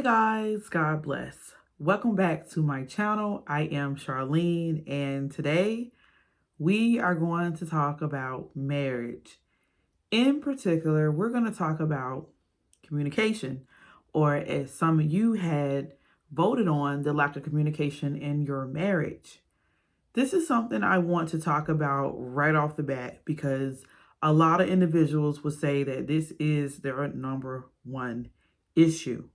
Hey guys, God bless. Welcome back to my channel. I am Charlene, and today we are going to talk about marriage. In particular, we're going to talk about communication, or as some of you had voted on, the lack of communication in your marriage. This is something I want to talk about right off the bat because a lot of individuals would say that this is their number one issue.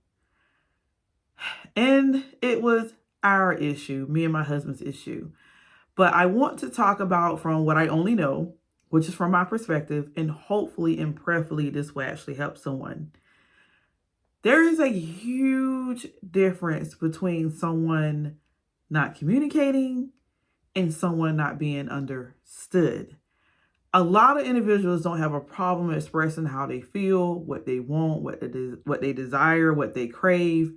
And it was our issue, me and my husband's issue. But I want to talk about from what I only know, which is from my perspective, and hopefully and prayerfully this will actually help someone. There is a huge difference between someone not communicating and someone not being understood. A lot of individuals don't have a problem expressing how they feel, what they want, what they desire, what they crave.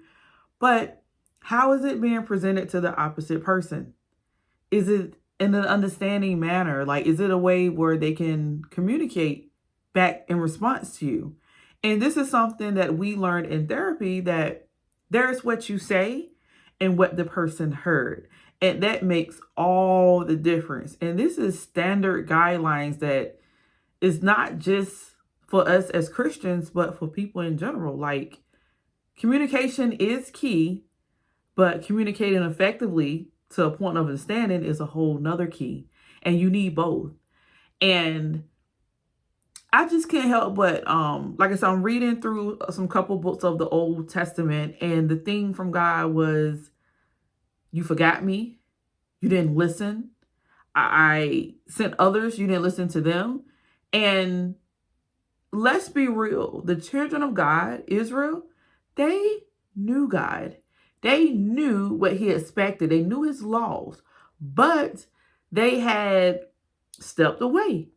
But how is it being presented to the opposite person? Is it in an understanding manner? Like, is it a way where they can communicate back in response to you? And this is something that we learned in therapy, that there's what you say and what the person heard. And that makes all the difference. And this is standard guidelines that is not just for us as Christians, but for people in general. Like, communication is key, but communicating effectively to a point of understanding is a whole nother key. And you need both. And I just can't help but, like I said, I'm reading through some couple books of the Old Testament, and the thing from God was, you forgot me. You didn't listen. I sent others. You didn't listen to them. And let's be real. The children of God, Israel, they knew God. They knew what he expected. They knew his laws, but they had stepped away.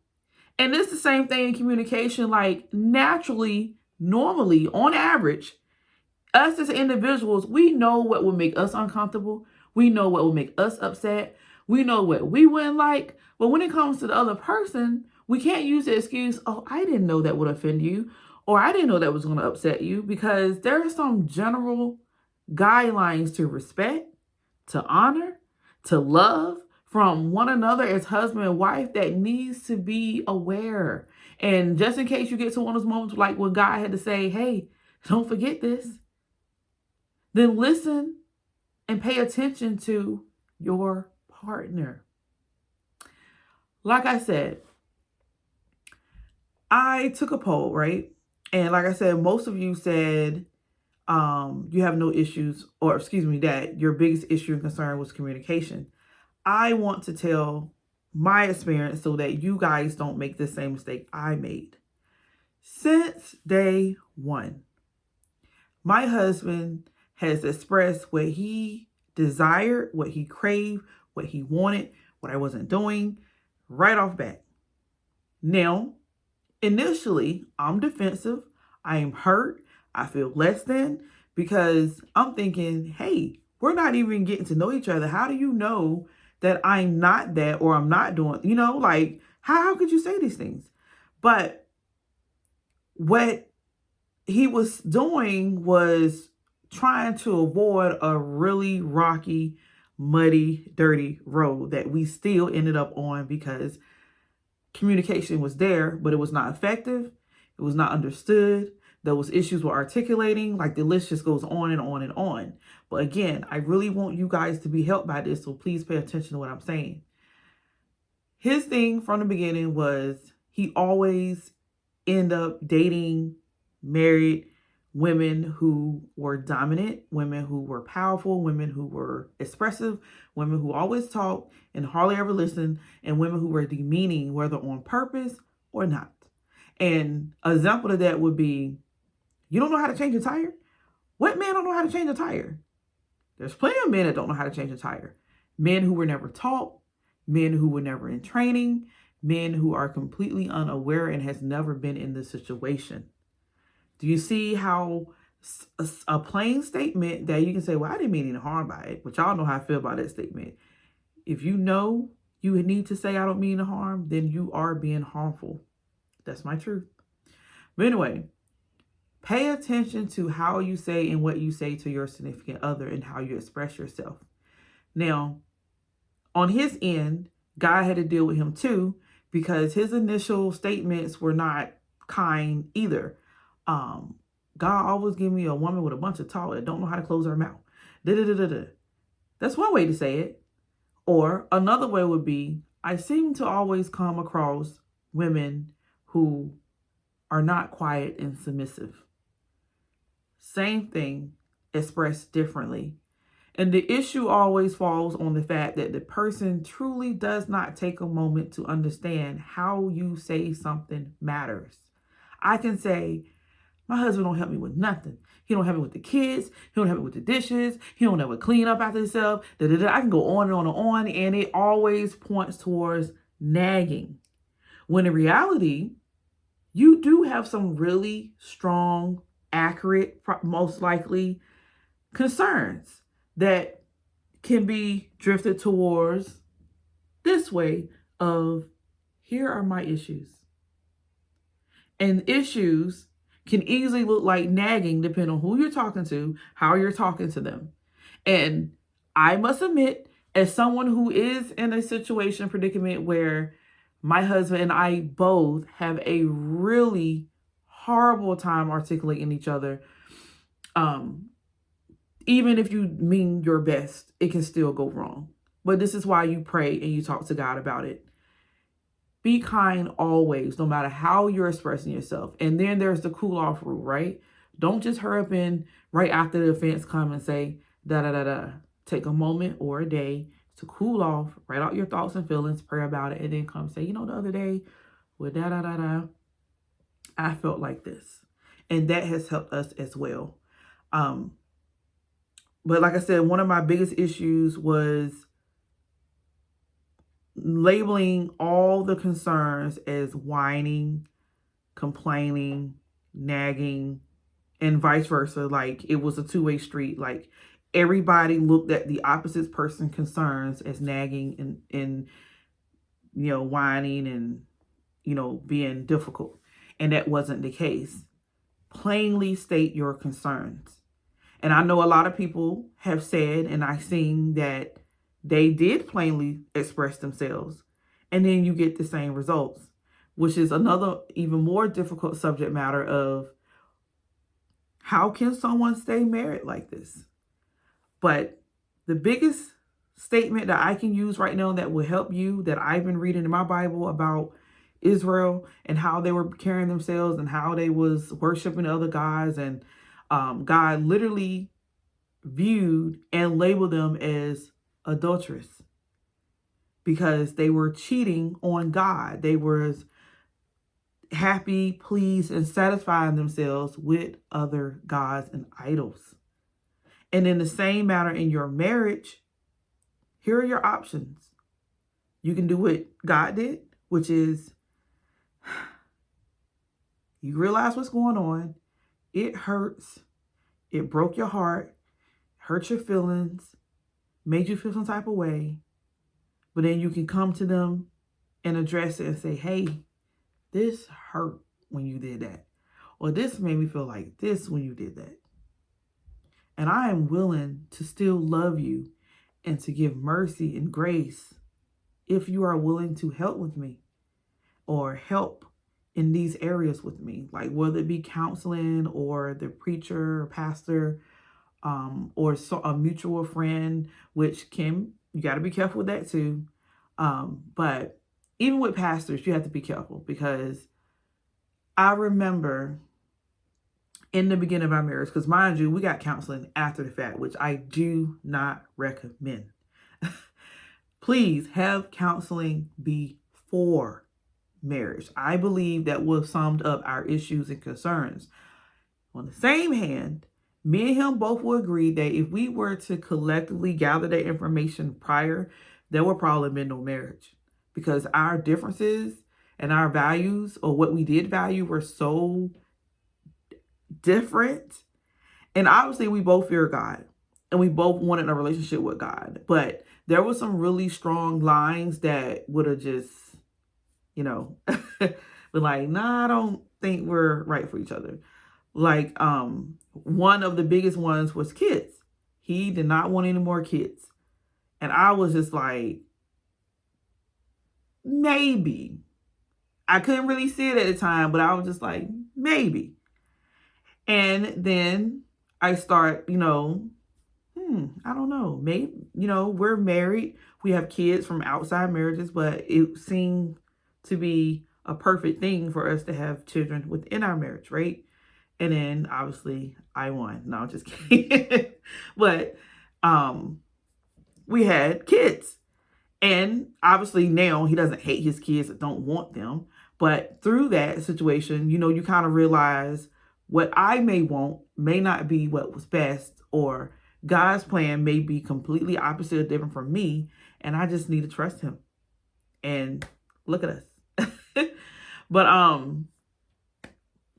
And it's the same thing in communication. Like, naturally, normally, on average, us as individuals, we know what will make us uncomfortable. We know what will make us upset. We know what we wouldn't like. But when it comes to the other person, we can't use the excuse, oh, I didn't know that would offend you, or I didn't know that was going to upset you, because there are some general guidelines to respect, to honor, to love from one another as husband and wife that needs to be aware. And just in case you get to one of those moments like when God had to say, hey, don't forget this, then listen and pay attention to your partner. Like I said, I took a poll, right? And like I said, most of you said you have no issues, or excuse me, that your biggest issue and concern was communication. I want to tell my experience so that you guys don't make the same mistake I made. Since day one, my husband has expressed what he desired, what he craved, what he wanted, what I wasn't doing, right off bat. Now, initially, I'm defensive. I am hurt. I feel less than, because I'm thinking, hey, we're not even getting to know each other. How do you know that I'm not that, or I'm not doing, like, how could you say these things? But what he was doing was trying to avoid a really rocky, muddy, dirty road that we still ended up on, because communication was there, but it was not effective. It was not understood. Those issues were articulating. Like, the list just goes on and on and on. But again, I really want you guys to be helped by this, so please pay attention to what I'm saying. His thing from the beginning was he always ended up dating married women who were dominant, women who were powerful, women who were expressive, women who always talked and hardly ever listened, and women who were demeaning, whether on purpose or not. And an example of that would be, you don't know how to change a tire? What man don't know how to change a tire? There's plenty of men that don't know how to change a tire. Men who were never taught, men who were never in training, men who are completely unaware and has never been in this situation. Do you see how a plain statement that you can say, well, I didn't mean any harm by it, but y'all know how I feel about that statement. If you know you need to say, I don't mean to harm, then you are being harmful. That's my truth. But anyway, Pay attention to how you say and what you say to your significant other and how you express yourself. Now, on his end, God had to deal with him too, because his initial statements were not kind either. God always give me a woman with a bunch of talk that don't know how to close her mouth. Da-da-da-da-da. That's one way to say it. Or another way would be, I seem to always come across women who are not quiet and submissive. Same thing, expressed differently. And the issue always falls on the fact that the person truly does not take a moment to understand how you say something matters. I can say, my husband don't help me with nothing. He don't help me with the kids. He don't help me with the dishes. He don't ever clean up after himself. I can go on and on and on. And it always points towards nagging. When in reality, you do have some really strong, accurate, most likely concerns that can be drifted towards this way of, here are my issues. And issues can easily look like nagging depending on who you're talking to, how you're talking to them. And I must admit, as someone who is in a situation, predicament where my husband and I both have a really horrible time articulating each other, even if you mean your best, it can still go wrong. But this is why you pray and you talk to God about it. Be kind always, no matter how you're expressing yourself. And then there's the cool off rule, right? Don't just hurry up and right after the offense come and say, da-da-da-da. Take a moment or a day to cool off, write out your thoughts and feelings, pray about it, and then come say, the other day with da-da-da-da, I felt like this. And that has helped us as well. But like I said, one of my biggest issues was labeling all the concerns as whining, complaining, nagging, and vice versa. Like it was a two-way street. Like everybody looked at the opposite person's concerns as nagging and whining and, being difficult. And that wasn't the case. Plainly state your concerns. And I know a lot of people have said, and I've seen that they did plainly express themselves. And then you get the same results, which is another even more difficult subject matter of how can someone stay married like this? But the biggest statement that I can use right now that will help you, that I've been reading in my Bible about Israel and how they were carrying themselves and how they was worshiping other gods, and God literally viewed and labeled them as adulterous because they were cheating on God. They were happy, pleased, and satisfying themselves with other gods and idols. And in the same manner in your marriage, here are your options. You can do what God did, which is you realize what's going on. It hurts. It broke your heart, hurt your feelings, made you feel some type of way. But then you can come to them and address it and say, hey, this hurt when you did that. Or this made me feel like this when you did that. And I am willing to still love you and to give mercy and grace if you are willing to help with me or help in these areas with me, like whether it be counseling or the preacher or pastor, or a mutual friend, which you got to be careful with that too. But even with pastors, you have to be careful, because I remember in the beginning of our marriage, because mind you, we got counseling after the fact, which I do not recommend. Please have counseling before marriage. I believe that will summed up our issues and concerns. On the same hand, me and him both will agree that if we were to collectively gather that information prior, there would probably have been no marriage, because our differences and our values, or what we did value, were so different. And obviously we both fear God and we both wanted a relationship with God, but there were some really strong lines that would have just, been like, nah, I don't think we're right for each other. Like, one of the biggest ones was kids. He did not want any more kids. And I was just like, maybe. I couldn't really see it at the time, but I was just like, maybe. And then I start, I don't know. Maybe, we're married. We have kids from outside marriages, but it seemed to be a perfect thing for us to have children within our marriage, right? And then obviously I won. No, I'm just kidding. But we had kids. And obviously now he doesn't hate his kids or don't want them. But through that situation, you kind of realize what I may want may not be what was best, or God's plan may be completely opposite or different from me. And I just need to trust him. And look at us. But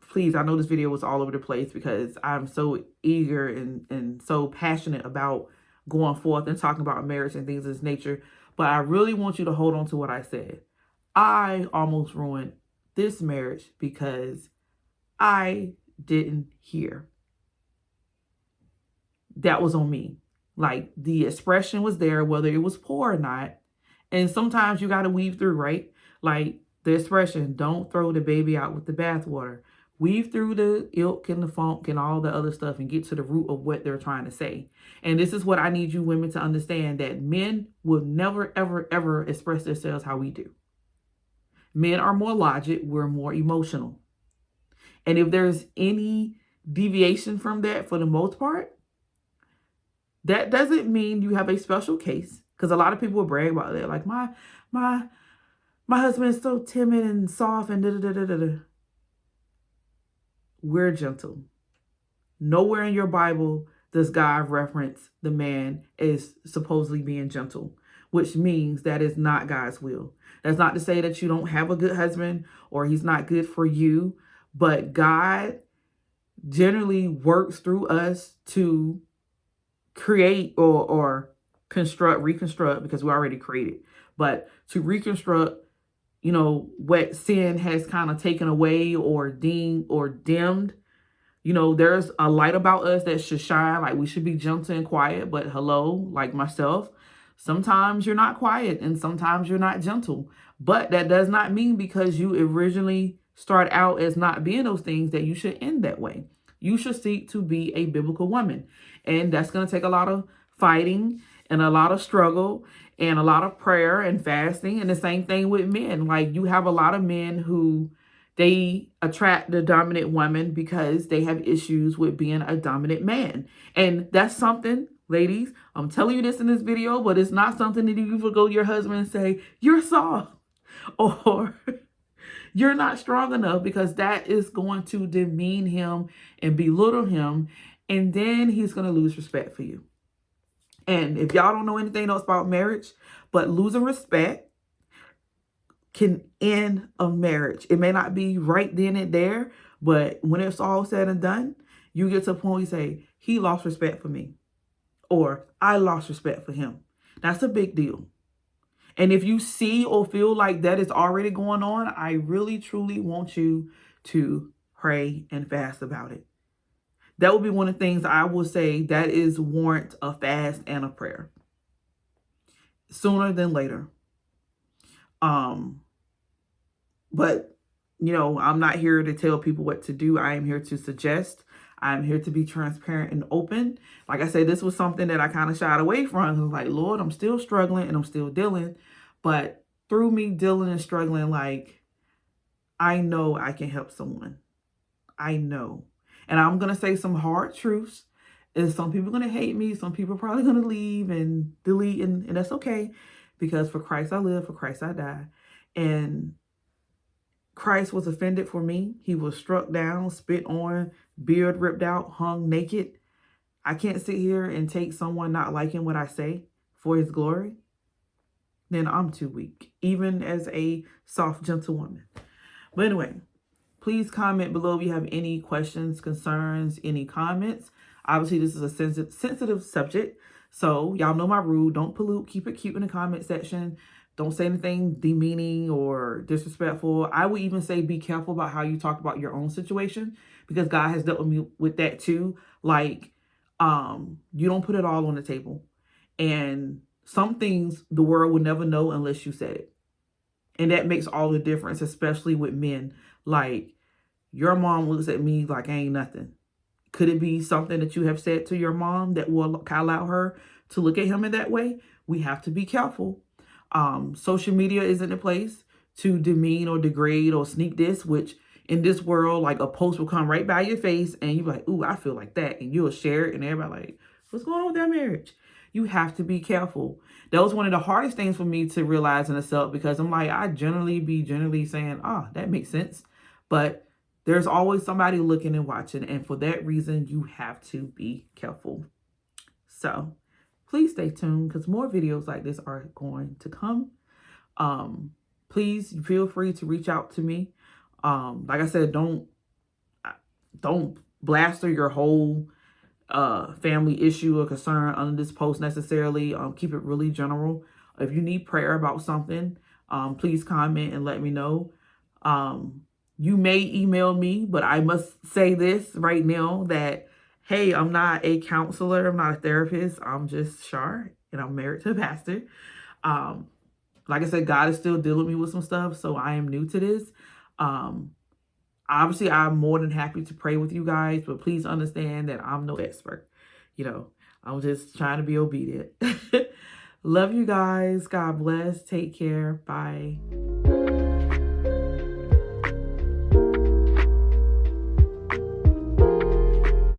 please, I know this video was all over the place because I'm so eager and so passionate about going forth and talking about marriage and things of this nature. But I really want you to hold on to what I said. I almost ruined this marriage because I didn't hear. That was on me. Like, the expression was there, whether it was poor or not. And sometimes you got to weave through, right? Like the expression, don't throw the baby out with the bathwater. Weave through the ilk and the funk and all the other stuff and get to the root of what they're trying to say. And this is what I need you women to understand, that men will never, ever, ever express themselves how we do. Men are more logic. We're more emotional. And if there's any deviation from that, for the most part, that doesn't mean you have a special case. Because a lot of people will brag about that. Like, my husband is so timid and soft and da-da-da-da-da. We're gentle. Nowhere in your Bible does God reference the man as supposedly being gentle, which means that is not God's will. That's not to say that you don't have a good husband or he's not good for you, but God generally works through us to create or reconstruct, because we already created, but to reconstruct, what sin has kind of taken away or dimmed. There's a light about us that should shine. Like, we should be gentle and quiet, but hello, like myself, sometimes you're not quiet and sometimes you're not gentle. But that does not mean because you originally start out as not being those things that you should end that way. You should seek to be a biblical woman. And that's going to take a lot of fighting and a lot of struggle and a lot of prayer and fasting. And the same thing with men. Like, you have a lot of men who they attract the dominant woman because they have issues with being a dominant man. And that's something, ladies, I'm telling you this in this video, but it's not something that you can go to your husband and say, you're soft or you're not strong enough, because that is going to demean him and belittle him. And then he's going to lose respect for you. And if y'all don't know anything else about marriage, but losing respect can end a marriage. It may not be right then and there, but when it's all said and done, you get to a point where you say, he lost respect for me, or I lost respect for him. That's a big deal. And if you see or feel like that is already going on, I really, truly want you to pray and fast about it. That would be one of the things I will say that is warrant a fast and a prayer. Sooner than later. But, I'm not here to tell people what to do. I am here to suggest. I'm here to be transparent and open. Like I said, this was something that I kind of shied away from. I was like, Lord, I'm still struggling and I'm still dealing. But through me dealing and struggling, like, I know I can help someone. I know. And I'm going to say some hard truths. And some people are going to hate me. Some people are probably going to leave and delete. And that's okay. Because for Christ I live, for Christ I die. And Christ was offended for me. He was struck down, spit on, beard ripped out, hung naked. I can't sit here and take someone not liking what I say for his glory. Then I'm too weak, even as a soft, gentle woman. But anyway, please comment below if you have any questions, concerns, any comments. Obviously, this is a sensitive subject. So y'all know my rule. Don't pollute. Keep it cute in the comment section. Don't say anything demeaning or disrespectful. I would even say be careful about how you talk about your own situation, because God has dealt with me with that too. Like, you don't put it all on the table. And some things the world will never know unless you said it. And that makes all the difference, especially with men. Like, your mom looks at me like I ain't nothing. Could it be something that you have said to your mom that will allow her to look at him in that way? We have to be careful. Social media isn't a place to demean or degrade or sneak this, which in this world, like, a post will come right by your face and you're like, ooh, I feel like that. And you'll share it and everybody like, what's going on with their marriage? You have to be careful. That was one of the hardest things for me to realize and accept, because I'm like, I generally saying, oh, that makes sense. But there's always somebody looking and watching. And for that reason, you have to be careful. So please stay tuned, because more videos like this are going to come. Please feel free to reach out to me. Like I said, don't blaster your whole family issue or concern under this post necessarily. Keep it really general. If you need prayer about something, please comment and let me know. You may email me, but I must say this right now that, hey, I'm not a counselor. I'm not a therapist. I'm just Char, and I'm married to a pastor. Like I said, God is still dealing with me with some stuff, so I am new to this. Obviously, I'm more than happy to pray with you guys, but please understand that I'm no expert. I'm just trying to be obedient. Love you guys. God bless. Take care. Bye.